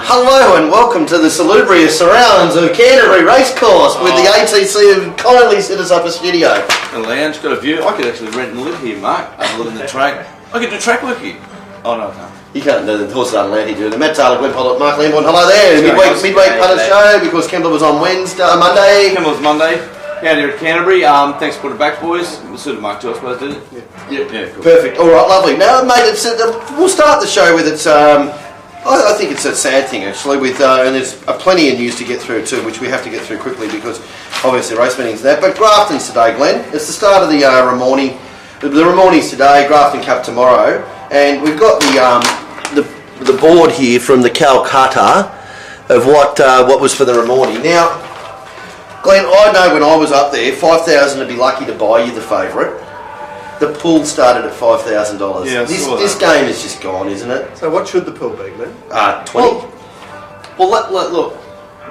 Hello and welcome to the salubrious surrounds of Canterbury Racecourse with the ATC have kindly set us up a studio. The lounge, got a view. I could actually rent and live here, Mark. I'm living the track. I could do track work here. Oh no, I can't. You can't do the horses aren't allowed here, do they? Matt Taylor, Glenn Pollock, Mark Lamborn, hello there. Midweek Punters show because Kembla was on Monday. Kembla was Monday. Down here at Canterbury. Thanks for putting it back, boys. We'll suit Mark too, I suppose, did it? Yeah, cool. Perfect. All right, lovely. Now, mate, we'll start the show with its. I think it's a sad thing actually. With and there's plenty of news to get through too, which we have to get through quickly because obviously race meetings and that. But Grafton's today, Glenn. It's the start of the Ramornie. The Ramornie's today. Grafton Cup tomorrow, and we've got the board here from the Calcutta of what was for the Ramornie. Now, Glenn, I know when I was up there, 5,000 would be lucky to buy you the favourite. The pool started at $5,000. Yeah, this game is just gone, isn't it? So what should the pool be, Glenn? 20. Well, look.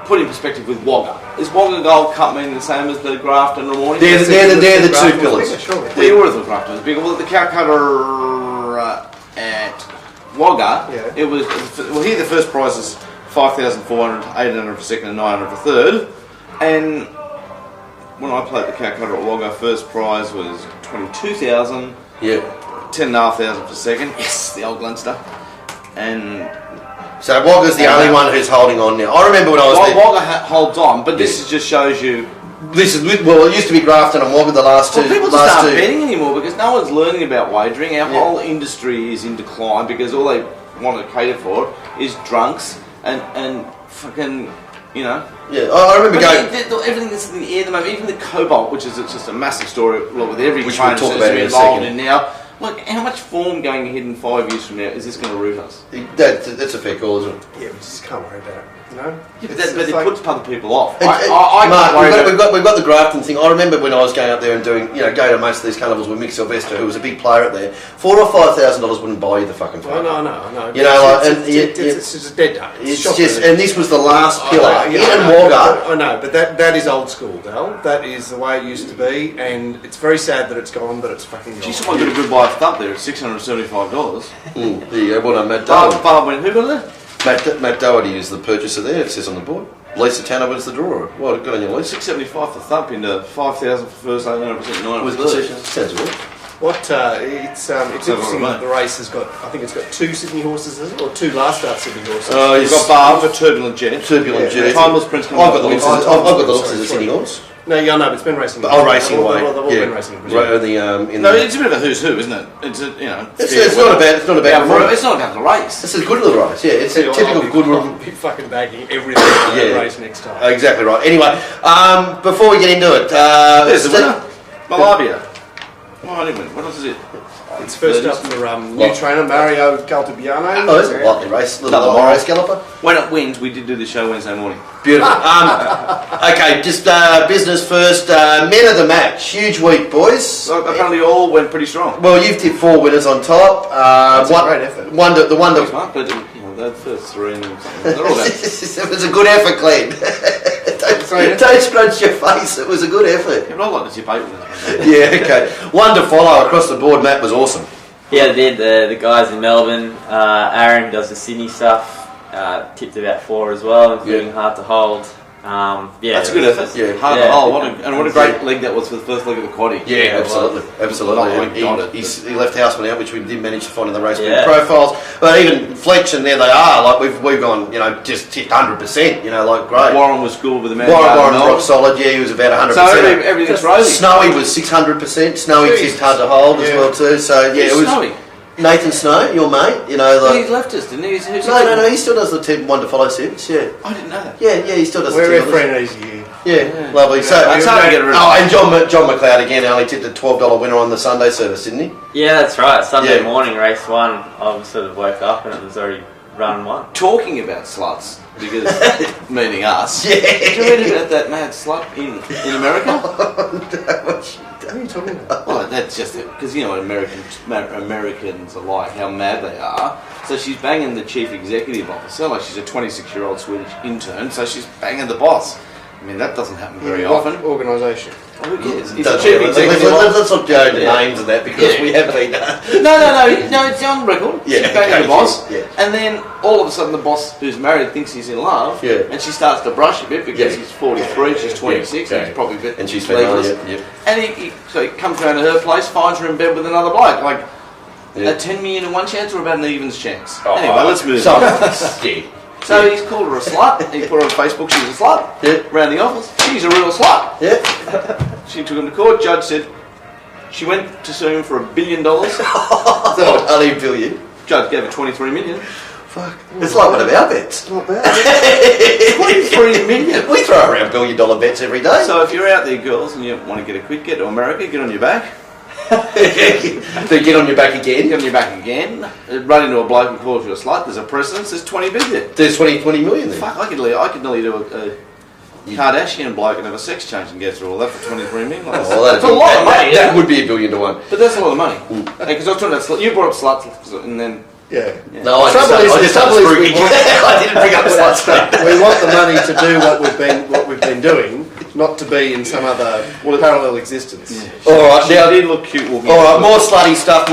Put in perspective with Wagga. Is Wagga Gold Cup meaning the same as the Grafton Ramornie? They're the two pillars. Yeah, you would have thought Grafton was bigger. Well, the Calcutta at Wagga, it was here the first prize is 5,400, 800 for second, and 900 for third. And when I played the Calcutta at Wagga, first prize was 22,000. Yeah. 10,500 for second. Yes, the old Glunster. And so Wagga's the only one who's holding on now. I remember when I was there. Wagga holds on, but this just shows you. This is well, it used to be Grafton and Wagga the last two. People just aren't betting anymore because no one's learning about wagering. Our whole industry is in decline because all they want to cater for is drunks and fucking, you know. Yeah, I remember going. Everything that's in the air at the moment, even the Cobalt, which is just a massive story with every which trainer we'll talk about involved in now. Look, how much form going ahead in 5 years from now is this going to root us? That's a fair call, isn't it? Yeah, we just can't worry about it. You know? Yeah, but it puts other people off. Mark, we've got the Grafton thing. I remember when I was going up there and doing, go to most of these carnivals with Mick Sylvester, who was a big player up there. $4,000 or $5,000 wouldn't buy you the fucking phone. No. You know, it's just a dead duck. It's just, and this was the last pillar in Wagga. I know, but that is old school, Dal. That is the way it used to be, and it's very sad that it's gone, but it's fucking gone. Gee, someone got a good buy up there at $675. There you go. Well done, Matt Doherty. Who got it? Matt Doherty is the purchaser there. It says on the board. Lisa Tanner was the drawer. Well, good on you, Lisa. $675 for thump into 5,000 for first, 800%, 9 with possession. Sounds good. It's interesting that the race has got. I think it's got 2 Sydney horses, is it, or 2 last start Sydney horses? You've got Barb for Turbulent Jet. Timeless Prince. I've got the looks as a Sydney horse. No, yeah, no, but it's been racing. Racing away. They've all been racing. It's a bit of a who's who, isn't it? It's not about. It's not about the race. It's a good little race. Yeah, it's a typical good one. Be fucking bagging everything in the race next time. Exactly right. Anyway, before we get into it, there's the winner, Malavia. What else is it? It's first up for new trainer Mario Caltabiano. Oh, it's a lovely race. Little race galloper. When it wins, we did do the show Wednesday morning. Beautiful. Okay, just business first. Men of the match. Huge week, boys. Apparently all went pretty strong. Well, you've tipped 4 winners on top. That's a great effort. The one that... But, the first 3 and they're all that. It was a good effort, Glenn. Don't scrunch your face. It was a good effort. Yeah, but I like to tip 8 winners. Yeah, okay. One to follow across the board. Matt was awesome. Yeah, they did. The guys in Melbourne. Aaron does the Sydney stuff. Tipped about 4 as well, including hard to hold. That's a good effort. Yeah, hard to hold. What a great leg that was for the first leg of the quaddie. Yeah, absolutely. He left Houseman out, which we did manage to find in the race profiles. But even Fletch and there they are. Like we've gone, just tipped 100%. Great. Warren was good with the man. Warren's rock solid. Yeah, he was about 100%. So everything's rosy. Snowy was 600%. Snowy tipped hard to hold as well too. So yeah, it was. Snowy? Nathan Snow, your mate, He left us, didn't he? No, he still does the tip 1 to follow tips, yeah. I didn't know that. Yeah, he still does the tip. We're referring easy here. Yeah, lovely. So, it's hard to get rid of. And John McLeod again only tipped a $12 winner on the Sunday service, didn't he? Yeah, that's right. Sunday morning, race 1, I sort of woke up and it was already run 1. Talking about sluts, because meaning us. Yeah. Did you read about that mad slut in America? What are you talking about? Well, that's just it, because Americans are like how mad they are. So she's banging the chief executive officer, like she's a 26-year-old Swedish intern. So she's banging the boss. I mean, that doesn't happen very often. Organisation. Oh, who cares? He's Don't a chief worry, executive. let's not go into names and that because we have been. No, it's on record. Yeah, She's banging the boss, yeah. and then all of a sudden the boss who's married thinks he's in love, and she starts to brush a bit because he's 43, she's 26, and he's probably a bit and she's legalist. yeah. And so he comes around to her place, finds her in bed with another bloke, like a 10 million in one chance or about an evens chance. Anyway, let's move on. So he's called her a slut. He put her on Facebook. She's a slut. Yeah. Around the office, she's a real slut. Yeah. She took him to court. Judge said she went to sue him for $1 billion. Only $1 billion. Judge gave her 23 million. Fuck. It's like one of our bets. Not bad. 23 million. We throw around $1 billion bets every day. So if you're out there, girls, and you want to get a quick get to America, get on your back. Then get on your back again. Get on your back again. Run into a bloke who calls you a slut. There's a precedence. There's 20 bid there. There's 20 million there. Fuck, I could nearly do a Kardashian bloke and have a sex change and get through all that for 23 million. That's a lot of money. That would be $1 billion to one. But that's a lot of money. Because I was talking about slut. You brought up sluts, and then Yeah. No, I just I didn't bring up sluts. We want the money to do what we've been doing, not to be in some other parallel existence. Yeah. All right, now did look cute. All right, more slutty stuff.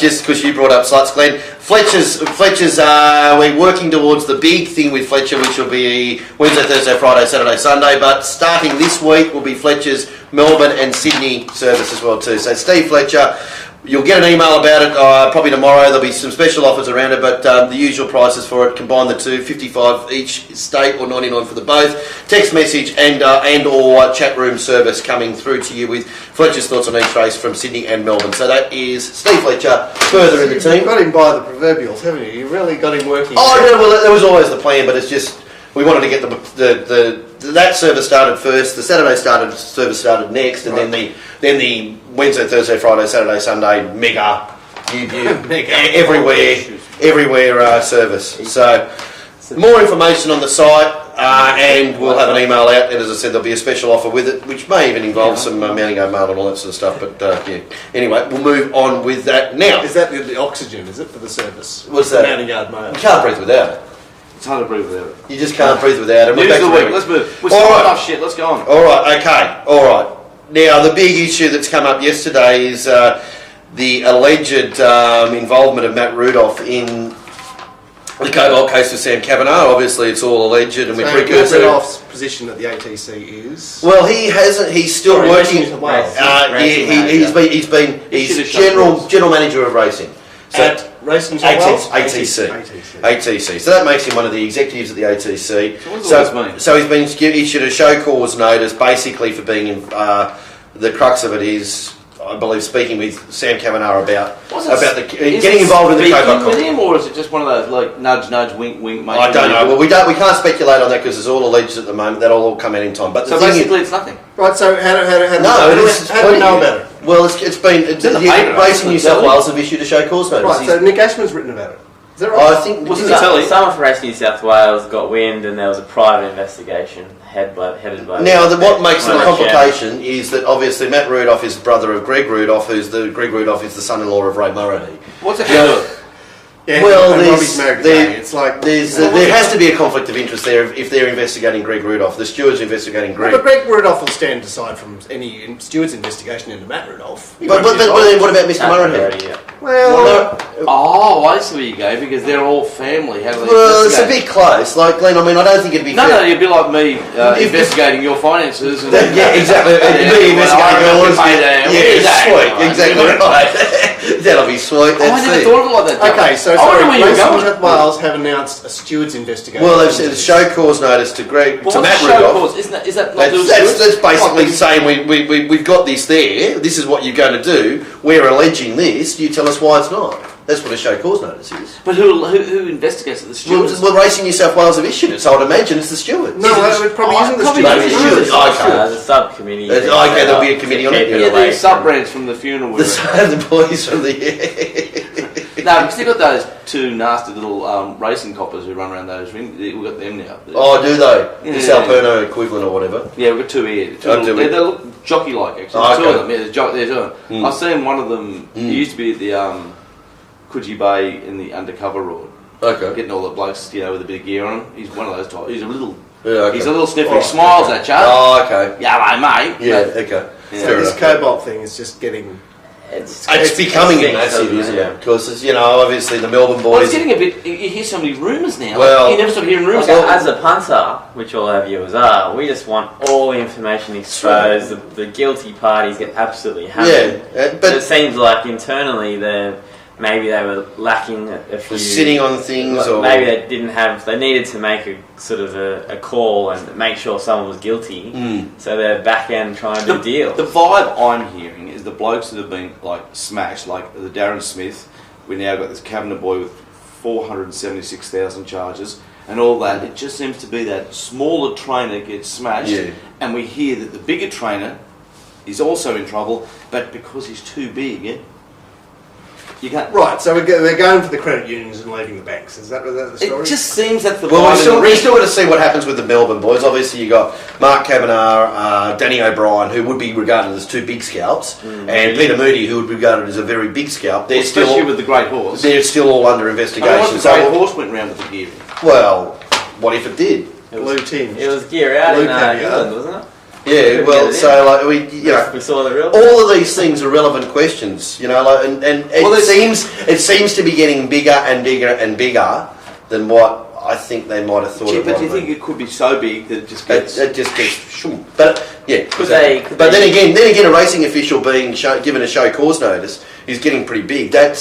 Just because you brought up sluts, Glenn. Fletcher's. We're working towards the big thing with Fletcher, which will be Wednesday, Thursday, Friday, Saturday, Sunday. But starting this week will be Fletcher's Melbourne and Sydney service as well too. So Steve Fletcher. You'll get an email about it probably tomorrow. There'll be some special offers around it, but the usual prices for it, combine the two, 55 each state or 99 for the both. Text message and or chat room service coming through to you with Fletcher's thoughts on each race from Sydney and Melbourne. So that is Steve Fletcher, further in the team. You've got him by the proverbials, haven't you? You really got him working. Oh, no, well, that was always the plan, but it's just, we wanted to get that service started first, the Saturday service started next, and then the Wednesday, Thursday, Friday, Saturday, Sunday mega everywhere service. So more information on the site, and we'll have an email out. And as I said, there'll be a special offer with it, which may even involve some mounting guard mail and all that sort of stuff. But anyway, we'll move on with that now. Is that the oxygen? Is it for the service? What's that? Mounting guard mail. You can't breathe without it. It's hard to breathe without it. You just can't breathe without it. News of the week. Let's move. We're starting off shit. Let's go on. All right. Okay. All right. Now, the big issue that's come up yesterday is the alleged involvement of Matt Rudolph in the Cobalt case with Sam Kavanagh. Obviously, it's all alleged, and So we're precursor. Rudolph's position at the ATC is. Well, he hasn't. He's still working. He's general manager of racing. So At Racing New South Wales? ATC. So that makes him one of the executives at the ATC. So what does all this mean? So he's been issued a show cause notice, basically for being in. The crux of it is, I believe, speaking with Sam Kavanagh about getting involved in the Cobalt with him, or is it just one of those like nudge, nudge, wink, wink? I don't know. Well, we can't speculate on that because it's all alleged at the moment. That'll all come out in time. But so basically, it's nothing. Right. So how do we know about it? Well, it's been Racing New South Wales have issued a show cause notice. Right. So Nick Ashman's written about it. Is that right? I think someone from Racing New South Wales got wind, and there was a private investigation headed by. Now, what makes the complication is that obviously Matt Rudolph is the brother of Greg Rudolph, Greg Rudolph is the son-in-law of Ray Murray. What's it going to do? Yeah, well, Robbie's married today. It's like there has to be a conflict of interest there if they're investigating Greg Rudolph. The steward's investigating Greg. But Greg Rudolph will stand aside from any steward's investigation into Matt Rudolph. But then what about Mr. Murray? Well, I see where you go, because they're all family. How do they well, it's a investigate? bit close. Like, Glenn, I mean, I don't think it'd be fair. No, you'd be like me investigating your finances. And yeah, exactly. Me investigating all this. Yeah, sweet. Exactly right. That'll be sweet. I never thought of it like that. Okay, so sorry, Racing New South Wales have announced a steward's investigation. Well, they've said a show cause notice to Greg, to Matt Rudolph. Is that not that's basically saying we've got this there. This is what you're going to do. We're alleging this. You tell us why it's not. That's what a show cause notice is. But who investigates it? The stewards? Well, Racing New South Wales have issued it, so I'd imagine it's the stewards. No, it probably isn't the stewards. Maybe the stewards. The subcommittee. Okay, there'll be a committee on it. Yeah, the sub-brands from the funeral. The boys from the... No, because they've got those two nasty little racing coppers who run around those rings. We've got them now. Oh, do they? The Salperno equivalent or whatever? Yeah, we've got two here. They look jockey-like, actually. Oh, okay. Two of them, yeah, they're two of them. I've seen one of them, he used to be at the Coogee Bay in the undercover road. Okay. Getting all the blokes, with a bit of gear on him. He's one of those types. He's a little Yeah, okay. He's a little sniffer. He smiles at you. Oh, okay. Yeah, mate. Yeah, okay. So this cobalt thing is just getting... It's becoming massive, isn't it? Because, obviously the Melbourne boys... Well, it's getting a bit... You hear so many rumours now. Well... You never stop hearing rumours. As a punter, which all our viewers are, we just want all the information exposed. The guilty parties get absolutely hammered. Yeah, but it seems like internally maybe they were lacking a few... Sitting on things, or... Maybe they didn't have... They needed to make a sort of a call and make sure someone was guilty. So they're back end trying to deal. The vibe I'm hearing is the blokes that have been, smashed, like the Darren Smith. We now got this Kavanagh boy with 476,000 charges and all that. It just seems to be that smaller trainer gets smashed, and we hear that the bigger trainer is also in trouble, but because he's too big, you can't... Right, so they're going for the credit unions and leaving the banks. Is that the story? It just seems that's the Well, vibe. we still got to see what happens with the Melbourne boys. Obviously, you got Mark Kavanagh, Danny O'Brien, who would be regarded as two big scalps, and Peter Moody, who would be regarded as a very big scalp. They're Especially with the Great Horse. They're still all under investigation. What if the Great Horse went round with the gear? Well, what if it did? Blue tinge. It was gear out in England, wasn't it? Yeah, well, so we saw the real. all of these things are relevant questions, and it seems to be getting bigger and bigger and bigger than what I think they might have thought. But do you think it could be so big that it just gets? Shoom. But yeah, Could exactly. they? Then again, a racing official being given a show cause notice is getting pretty big. That'd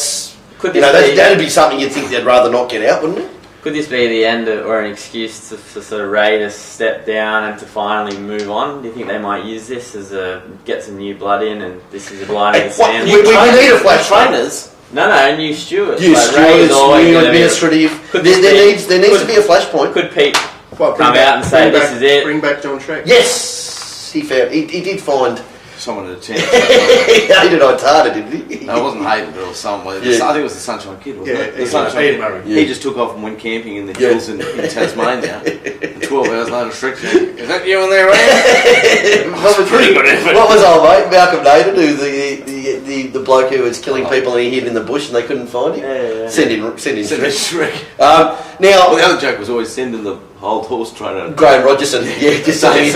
be something you'd think they'd rather not get out, wouldn't it? Could this be the end or an excuse to sort of Ray to step down and to finally move on? Do you think they might use this as get some new blood in, and this is a blind in the sand? We need a flash trainers. No, new stewards. New stewards, new administrative. There needs to be a flashpoint. Could Pete come out and say this is it? Bring back John Trek. Yes, he did find someone at a chance. he hated Itata, didn't he? No, it wasn't hated or somewhere. Yeah. I think it was the Sunshine Kid, wasn't it? The Sunshine Kid. Murray. He just took off and went camping in the hills in Tasmania. And 12 hours later, Shrek said, "Is that you in there, Rand?" Pretty good effort. What was old mate Malcolm Naden, who the bloke who was killing people and he hid in the bush and they couldn't find him? Yeah. Send in Shrek. Now, Now, the other joke was always sending the old horse trainer. Graham Rogerson, just saying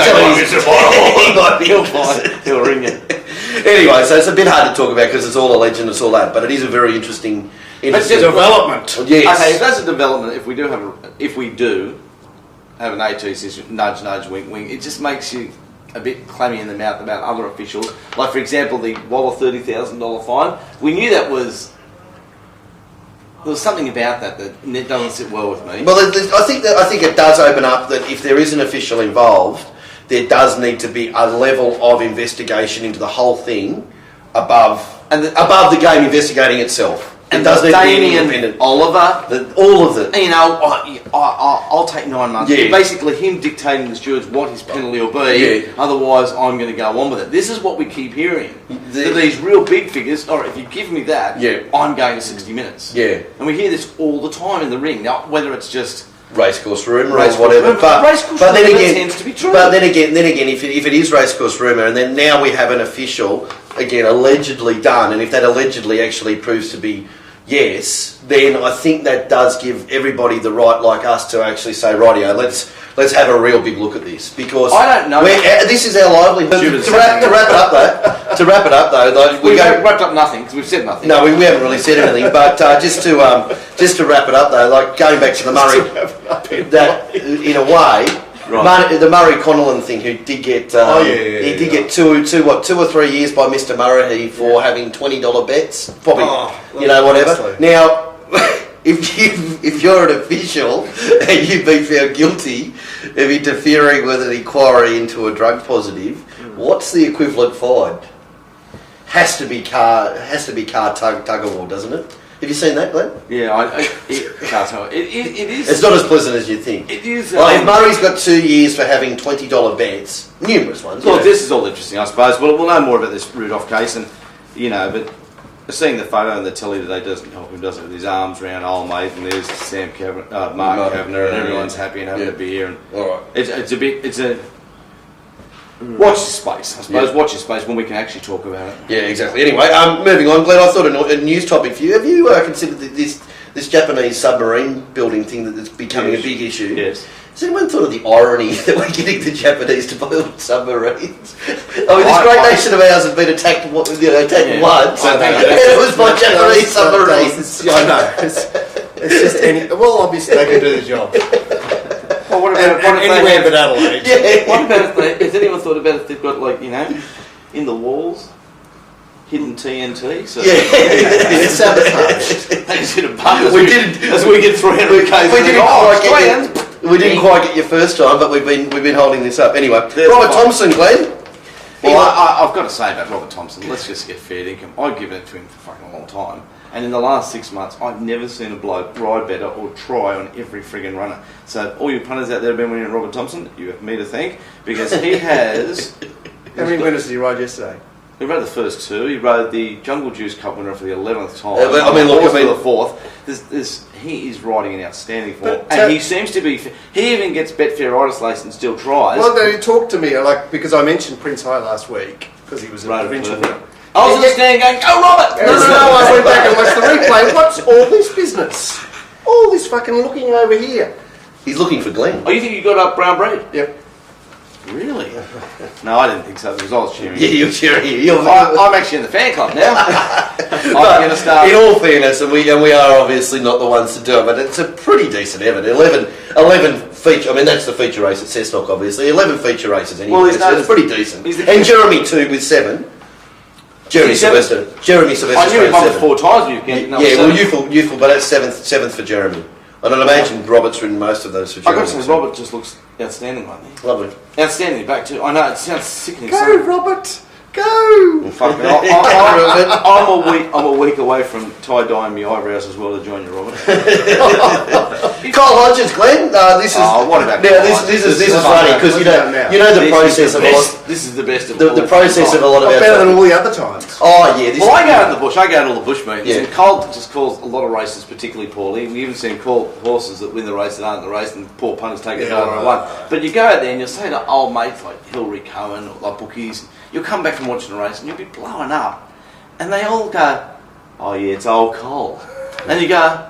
He'll ring you. Anyway, so it's a bit hard to talk about because it's all alleged and it's all that, but it is a very interesting development. Yes. Okay, if that's a development, if we do have an AT system, nudge, nudge, wink, wink, it just makes you a bit clammy in the mouth about other officials. Like, for example, the Waller $30,000 fine. We knew that was... There was something about that doesn't sit well with me. Well, I think it does open up that if there is an official involved, there does need to be a level of investigation into the whole thing above the game investigating itself. And it does need to be Damien independent. Oliver, all of it. You know, I'll take 9 months. Yeah. Basically, him dictating to the stewards what his penalty will be. Yeah. Otherwise, I'm going to go on with it. This is what we keep hearing. That these real big figures. All right, if you give me that, I'm going to 60 minutes. Yeah. And we hear this all the time in the ring. Now, whether it's just racecourse rumour or whatever, but then again, tends to be true. But then again, if it is racecourse rumour, and then now we have an official again allegedly done, and if that allegedly actually proves to be yes, then I think that does give everybody the right, like us, to actually say, rightio, let's have a real big look at this, because I don't know. This is our livelihood. To wrap it up though, we've wrapped up nothing because we've said nothing. No, we haven't really said anything. But just to wrap it up though, like going back to the Murray, that in a way. Right. The Murray Connellan thing, who did get he did get two or 3 years by Mr. Murray for having $20 bets, probably whatever. Honestly. Now, if you're an official and you've been found guilty of interfering with an inquiry into a drug positive, what's the equivalent fine? Has to be car tug of war, doesn't it? Have you seen that, Glenn? Yeah, it can't tell. It is. It's not as pleasant as you think. It is. Well, if Murray's got 2 years for having $20 bets, numerous ones. Well, this is all interesting, I suppose. We'll know more about this Rudolph case, and but seeing the photo on the telly today doesn't help him, does it? With his arms around old mate, and there's Mark Kavanagh, and everyone's happy and having a beer. And all right. It's a watch your space, I suppose. Yeah. Watch your space when we can actually talk about it. Yeah, exactly. Anyway, moving on, Glenn, I thought a news topic for you. Have you considered this Japanese submarine building thing that's becoming a big issue? Yes. Has anyone thought of the irony that we're getting the Japanese to build submarines? I mean, this great nation of ours has been attacked, once, and it was by Japanese submarines. I know. It's just well, obviously they can do the job. Well, what about anywhere but Adelaide? Yeah. What about has anyone thought about if they've got in the walls? Hidden TNT, so it's sabotage. They just hit a button as we get 300 k's. We didn't quite get your first time, but we've been holding this up. Anyway, Robert Thompson, Glenn. Well, I've got to say about Robert Thompson, let's just get fair dinkum. I've given it to him for fucking a long time. And in the last 6 months, I've never seen a bloke ride better or try on every friggin' runner. So all you punters out there have been winning Robert Thompson, you have me to thank, because he has... How many winners did he ride yesterday? He rode the first two. He rode the Jungle Juice Cup winner for the 11th time. The fourth. He is riding in outstanding form, and he seems to be. He even gets Betfair license and still tries. Well, they talked to me because I mentioned Prince High last week because he was a provincial winner. I was just standing going, "Go, Robert!" No, I went back and watched the replay. What's all this business? All this fucking looking over here. He's looking for Glenn. Oh, you think you got up brown bread? Yep. Really? No, I didn't think so because I was cheering. Yeah, you're cheering. I'm actually in the fan club now. I'm going to start. In all fairness, and we are obviously not the ones to do it, but it's a pretty decent effort. 11 feature. I mean, that's the feature race at Cessnock, obviously. 11 feature races anyway. Well, it's pretty decent. And Jeremy too with 7. Jeremy Sylvester. I knew he won 4 times. Youthful, but that's seventh for Jeremy. And I'd imagine Robert's ridden most of those for Jeremy. I've got to say, Robert just looks outstanding right there. Lovely. Outstanding back too. I know, it sounds sickening. Go, Robert! Go! Fuck it. I'm a week away from tie-dyeing my eyebrows as well to join you, Robert. Kyle Hodges, Glenn. This is what about this is funny because you know the process of a lot. This is the best of the process of a lot of our better than all the other times. Oh yeah. Well, I go out in the bush. I go out all the bush meetings. And Cole just calls a lot of races particularly poorly. We even seen call horses that win the race that aren't the race, and poor punters take it over and one. But you go out there and you'll say to old mates like Hillary Cohen or like bookies. You'll come back from watching the race and you'll be blowing up. And they all go, "Oh yeah, it's old Cole." And you go,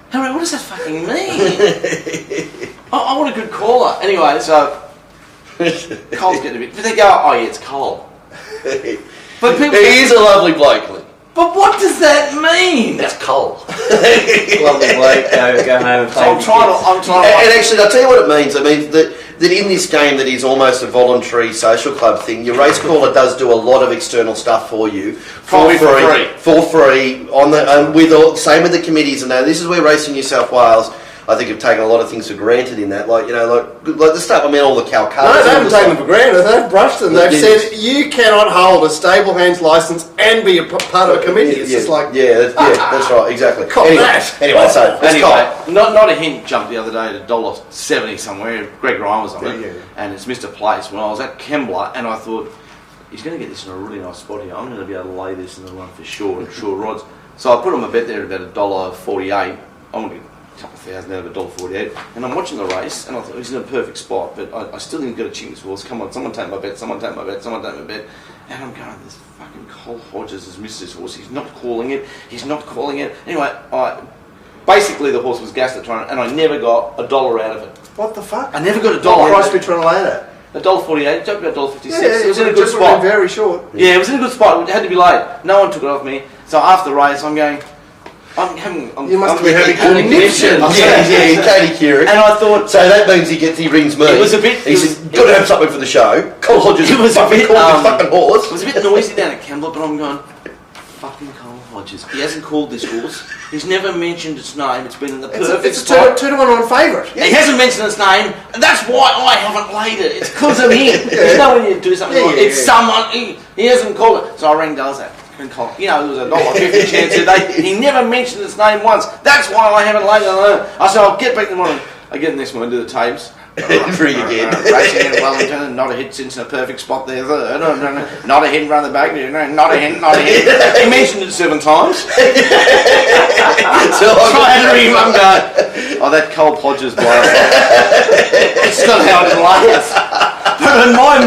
"Henry, what does that fucking mean?" I want a good caller. Anyway, so Cole's getting a bit... But they go, "Oh yeah, it's Cole." But people... He is a lovely bloke, Glenn. But what does that mean? That's Cole. Lovely bloke, go home and play. I'm trying to... And actually, I'll tell you what it means. It means that in this game that is almost a voluntary social club thing, your race caller does do a lot of external stuff for you for free on the same with the committees and that. This is where Racing New South Wales, I think, have taken a lot of things for granted in that, like the stuff. I mean, all the Calcutta. No, they haven't taken them for granted. They've brushed them. They've said you cannot hold a stable hands license and be a part of a committee. It's just like that's right, exactly. Anyway, not a hint jumped the other day at $1.70 somewhere. Greg Ryan was on it, and it's Mr. Place. When I was at Kembla, and I thought he's going to get this in a really nice spot here. I'm going to be able to lay this in the run for sure rods. So I put on a bet there at about $1.48. I'm going to couple thousand out of $1.48, and I'm watching the race, and I thought he's in a perfect spot, but I still didn't get a chink this horse. Come on, someone take my bet, and I'm going, this fucking Cole Hodges has missed this horse. He's not calling it. Anyway, basically the horse was gassed at trying, and I never got $1 out of it. What the fuck? I never got $1. What price were we trying to lay at? $1.48. It jumped about $1.56. It was in a good spot. Very short. Yeah, it was in a good spot. It had to be laid. No one took it off me. So after the race, I'm going. You must be having conniption. Yeah, Katie Keurig. And I thought... So that means he rings me. It was a bit... He said, got to have something for the show. Cole Hodges was a bit... fucking horse. It was a bit noisy down at Kembla, but I'm going... Fucking Cole Hodges. He hasn't called this horse. He's never mentioned its name. It's been in the perfect spot. It's a 2-to-1 on favourite. Yeah. He hasn't mentioned its name, and that's why I haven't laid it. It's because of him. There's no when you do something someone... He hasn't called it. So I rang Dalzak. You know, there was a $1.50 chance today. He never mentioned his name once. That's why I haven't laid it. I said, I'll get back in the morning. I get the next morning, do the tapes. Ring again. Racing in Wellington, not a hit since in a perfect spot there. Not a hit round the back. Not a hit. He mentioned it 7 times. So I had to ring him up and go, that Cole Hodges blast. It's not how I didn't lay it. But in my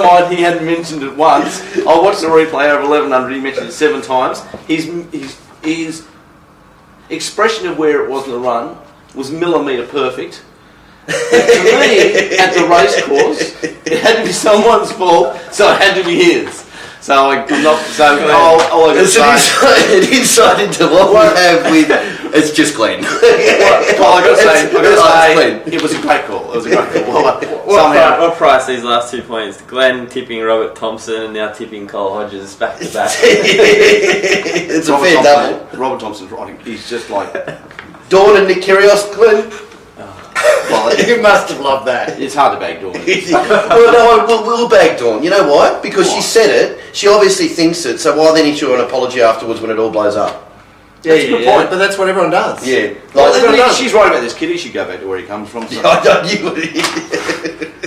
mind, he hadn't mentioned it once. I watched the replay over 1100. He mentioned it 7 times. His expression of where it was in the run was millimetre perfect. To me, at the race course, it had to be someone's fault, so it had to be his. So I'm not. So it's an insight into what we have with. It's just Glenn. Well, I got to say, it was a great call. It was a great call. What price these last 2 points? Glenn tipping Robert Thompson and now tipping Cole Hodges back to back. It's a fair double. Robert Thompson's riding. He's just like Dawn and Nick Kyrgios, Glenn. Well, You must have loved that. it's hard to bag Dawn. Well, no, we'll bag Dawn. You know why? Because she said it. She obviously thinks it. So why then issue an apology afterwards when it all blows up? Yeah, that's a good point. But that's what everyone does. Yeah. She's right about this kid. He should go back to where he comes from. So.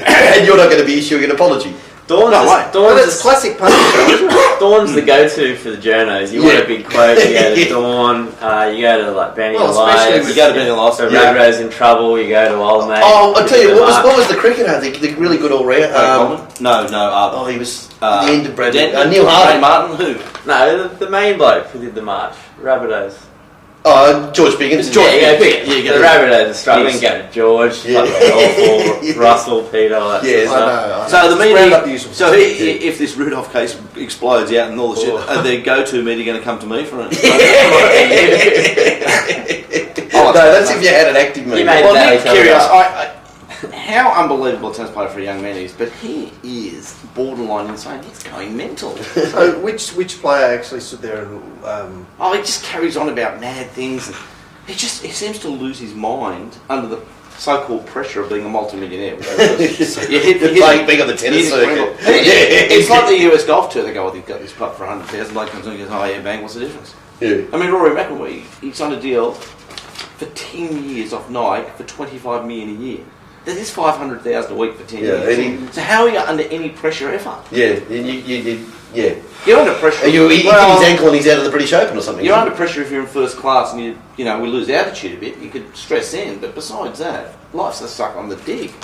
And you're not going to be issuing an apology. It's classic Punters. Dawn's the go-to for the journos. You want a big quote, you go to Dawn, you go to like Benny Elias, you go to Benny Elias. So Rabbitoh's in trouble, you go to Old Mate. Oh, I'll tell you, what was the cricketer? The really good all-round? No. He was the end of Bradley. Neil Hardy. Martin, who? No, the main bloke who did the march. Rabbitohs. Oh, George Biggins. The Rabbitohs are struggling. Go to George, Rudolph, Russell, Peter, all that sort of stuff. So the meeting. So if this Rudolph case explodes out and all the shit, are their go-to meeting going to come to me for it? No, that's if you had an active meeting. Well, Nick Kyrgios, how unbelievable a tennis player for a young man is, but he is borderline insane. He's going mental. So which player actually stood there and... he just carries on about mad things. And he seems to lose his mind under the so-called pressure of being a multi-millionaire. Being on the tennis circuit. It's like the US golf tour. They go, he's got this putt for 100,000. Like comes in and goes, oh yeah, bang, what's the difference? Yeah. I mean, Rory McIlroy, he signed a deal for 10 years off Nike for $25 million a year. That is $500,000 a week for 10 years. So how are you under any pressure ever? Yeah, You're under pressure. He hit his ankle and he's out of the British Open or something. You're under pressure if you're in first class and we lose altitude a bit. You could stress in, but besides that, life's a suck on the dig.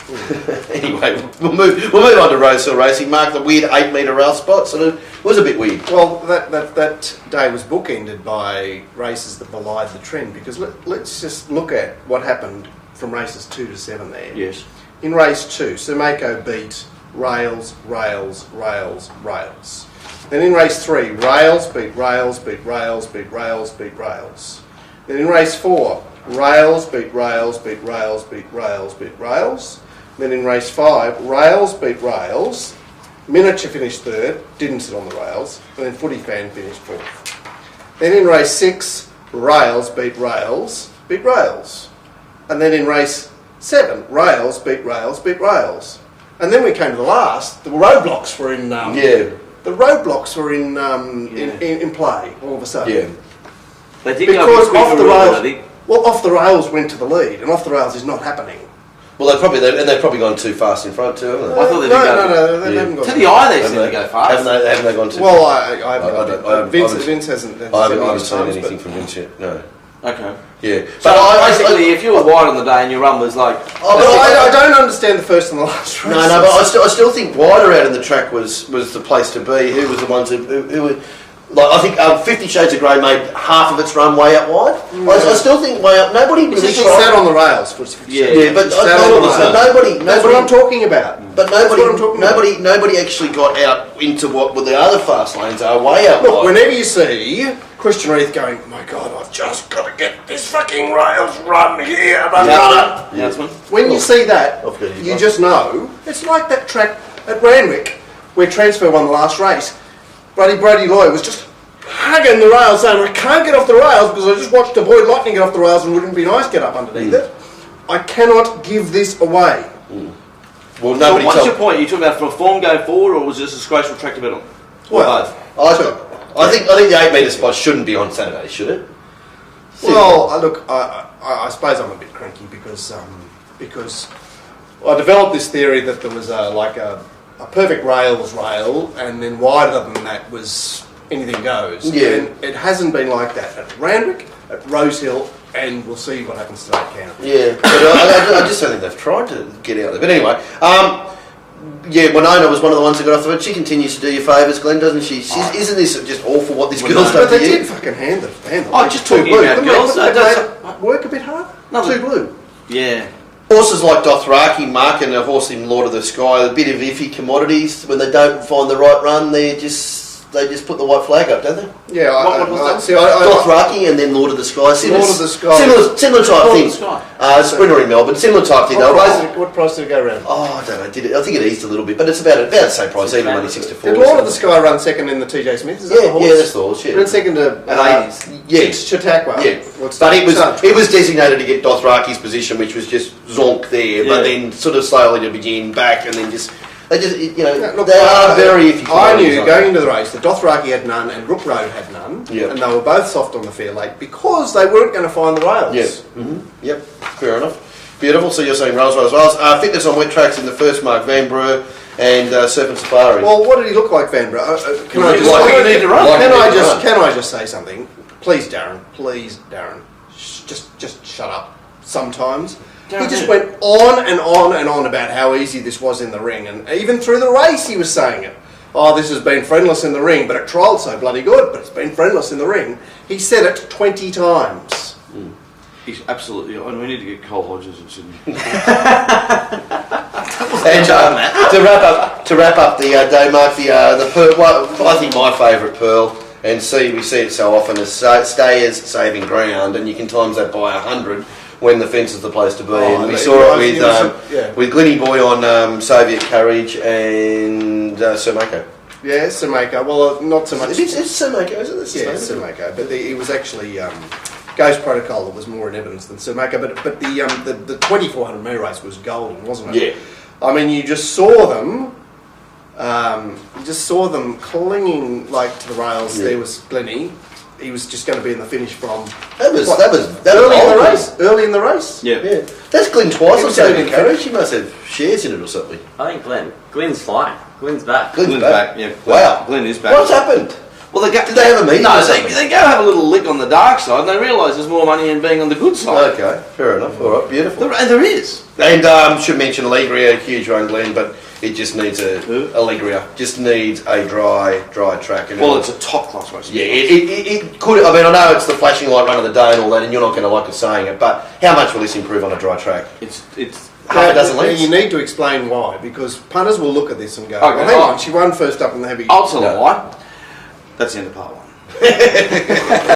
Anyway, we'll move on to Rosehill Racing. Mark, the weird 8-metre rail spots, and it was a bit weird. Well, that day was bookended by races that belied the trend, because let's just look at what happened from races 2 to 7 there. Yes. In race 2, Sumako beat rails. Then in race 3, rails beat rails. Then in race 4, rails beat rails. Then in race 5, rails beat rails. Miniature finished 3rd, didn't sit on the rails. And then Footy Fan finished 4th. Then in race 6, rails beat rails. And then in race 7, rails beat rails. And then we came to the last. The roadblocks were in. The roadblocks were in play all of a sudden. Yeah. They did because go off the rails. Well, off the rails went to the lead, and off the rails is not happening. Well, they've probably gone too fast in front too, haven't they? I thought they haven't gone to the eye. They seem to go fast. Haven't they gone too? Well, I Vince hasn't. I haven't seen anything from Vince yet. No. Okay. Yeah. So basically, if you were wide on the day and your run was like... I don't understand the first and the last race. No, but I still think wider out in the track was the place to be. Who was the ones who were... Like, I think 50 Shades of Grey made half of its run way out wide. I still think way up. Nobody really sat on the rails. But nobody. That's what I'm talking about. But nobody actually got out into what the other fast lanes are way out Look, wide. whenever you see Christian Reith going, oh my God, I've just got to get this fucking rails run here. When you see that, you just know. It's like that track at Randwick where Transfer won the last race. Brody Loy was just hugging the rails saying, I can't get off the rails because I just watched a Boyd Lightning get off the rails and wouldn't be nice to get up underneath it. I cannot give this away. Well, so what's your point? Are you talking about from a form going forward, or was this a disgraceful track to bet on? Well, I think the 8-metre spot shouldn't be on Saturday, should it? Well, look, I suppose I'm a bit cranky because I developed this theory that there was a perfect rail, and then wider than that was anything goes. Yeah. And it hasn't been like that at Randwick, at Rosehill, and we'll see what happens today at Canterbury. Yeah, but I just don't think they've tried to get out there. But anyway, Winona was one of the ones that got off the road. She continues to do you favours, Glenn, doesn't she? Isn't this just awful what this girl's done? But they did fucking hand them. Just talking about girls. Work a bit hard. No, Too blue. Yeah. Horses like Dothraki, Mark, and a horse in Lord of the Sky, a bit of iffy commodities. When they don't find the right run, they just put the white flag up, don't they? Yeah, What was that? see, Dothraki and then Lord of the Sky. Lord of the Sky. Similar type Lord of thing. the Sky. Sprinter in Melbourne, similar type thing. What price did it go around? Oh, I don't know. Did it? I think it eased a little bit, but it's about the same price, even money 6 to 4. Did Lord of the Sky run second in the TJ Smith? Is that the horse? Yeah, that's the horse. Yeah. Ran second to At 80s. Yeah. Chautauqua. Yeah, What's but that? it was designated to get Dothraki's position, which was just zonk there, but Yeah. then sort of slowly to begin back, and then they Look, they are very iffy. I knew commodities, going into the race that Dothraki had none and Rook Road had none, Yeah. and they were both soft on the fair lake because they weren't going to find the rails. Yes. Yep. Fair enough. Beautiful. So you're saying rails. Fitness on wet tracks in the first mark, Van Breur and Serpent Safari. Well, what did he look like, Vanbrugh? Can I just say something? Please, Darren. Just shut up. Sometimes. He just went on and on and on about how easy this was in the ring, and even through the race he was saying it. Oh, this has been friendless in the ring, but it trialled so bloody good, but it's been friendless in the ring. He said it 20 times. He's absolutely. And we need to get Cole Hodges in Sydney. And to wrap up the day, Mark, the Pearl, well, I think my favourite Pearl, and we see it so often, is stayers saving ground, and you can times that by 100 when the fence is the place to be. And we saw it with Glenny Boy on Soviet Courage and Sir Mako. Yeah, Sir Mako. Well, not so much. It's Sir Mako, isn't it? Yeah, Sir Mako. But it was actually Ghost Protocol that was more in evidence than Sir Mako. But the 2400 metre race was golden, wasn't it? Yeah. I mean, you just saw them. You just saw them clinging like to the rails. Yeah. There was Glenny. He was just going to be in the finish from early in the race. Yeah. That's Glenn twice on Soviet Courage. He must have shares in it or something. I think Glenn's flying. Glenn's back. Glenn's back. Yeah. Wow. Glenn is back. What's happened? Well, Did they have a meeting? No, or something? they go have a little lick on the dark side, and they realise there's more money in being on the good side. Okay, fair enough. All right, beautiful. And there is. And should mention Allegria, huge run, Glenn, but it just needs Allegria just needs a dry track. And Well, it's a top class race. Yeah, it could. I mean, I know it's the flashing light run of the day and all that, and you're not going to like us saying it, but how much will this improve on a dry track? It's Half a dozen lengths. You need to explain why, because punters will look at this and go, Okay. well, hang on, she won first up in the heavy. I'll tell you why. That's the end of part one.